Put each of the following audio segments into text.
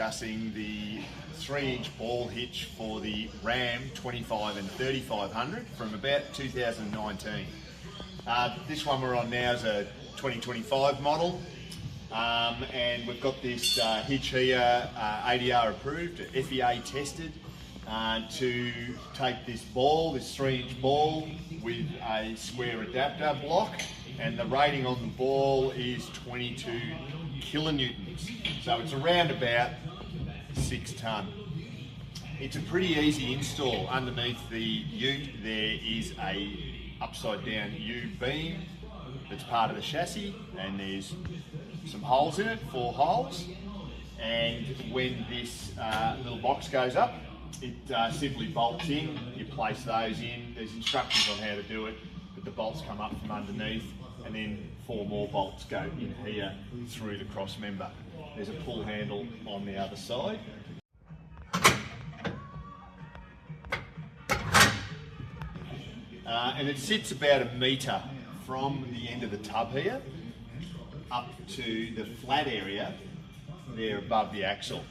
discussing the 3-inch ball hitch for the Ram 25 and 3500 from about 2019. This one we're on now is a 2025 model, and we've got this hitch here, ADR approved, FEA tested, to take this ball, this 3-inch ball with a square adapter block, and the rating on the ball is 22 kilonewtons. So it's around about 6 tonne. It's a pretty easy install. Underneath the ute there is a upside down U-beam that's part of the chassis, and there's some holes in it, 4 holes, and when this little box goes up, it simply bolts in. You place those in. There's instructions on how to do it, but the bolts come up from underneath, and then 4 more bolts go in here through the cross member. There's a pull handle on the other side. And it sits about 1 metre from the end of the tub here up to the flat area there above the axle.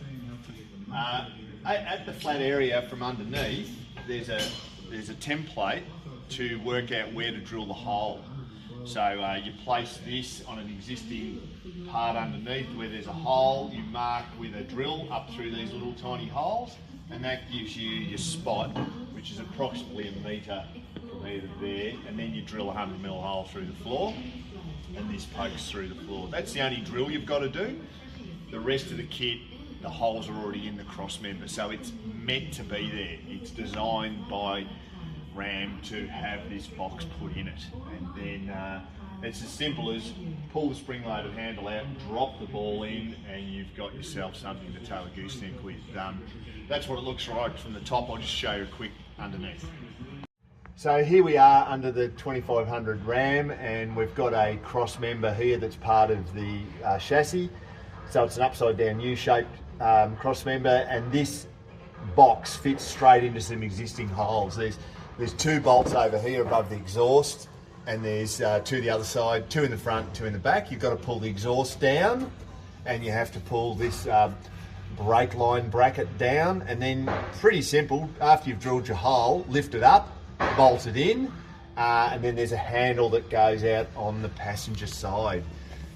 At the flat area from underneath, there's a template to work out where to drill the hole. So you place this on an existing part underneath where there's a hole, you mark with a drill up through these little tiny holes, and that gives you your spot, which is approximately 1 metre from here to there, and then you drill a 100mm hole through the floor, and this pokes through the floor. That's the only drill you've got to do. The rest of the kit, the holes are already in the cross member, so it's meant to be there. It's designed by Ram to have this box put in it, and then it's as simple as pull the spring-loaded handle out, drop the ball in, and you've got yourself something to tow a gooseneck with. That's what it looks like from the top. I'll just show you a quick underneath. So here we are under the 2500 Ram, and we've got a cross member here that's part of the chassis. So it's an upside down U-shaped cross member, and this box fits straight into some existing holes. There's 2 bolts over here above the exhaust, and there's 2 the other side, 2 in the front, 2 in the back. You've got to pull the exhaust down, and you have to pull this brake line bracket down, and then pretty simple, after you've drilled your hole, lift it up, bolt it in, and then there's a handle that goes out on the passenger side.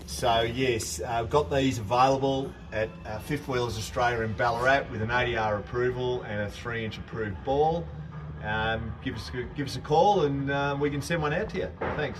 So yes, I've got these available at Fifth Wheelers Australia in Ballarat with an ADR approval and a 3-inch approved ball. Give us a call, and we can send one out to you. Thanks.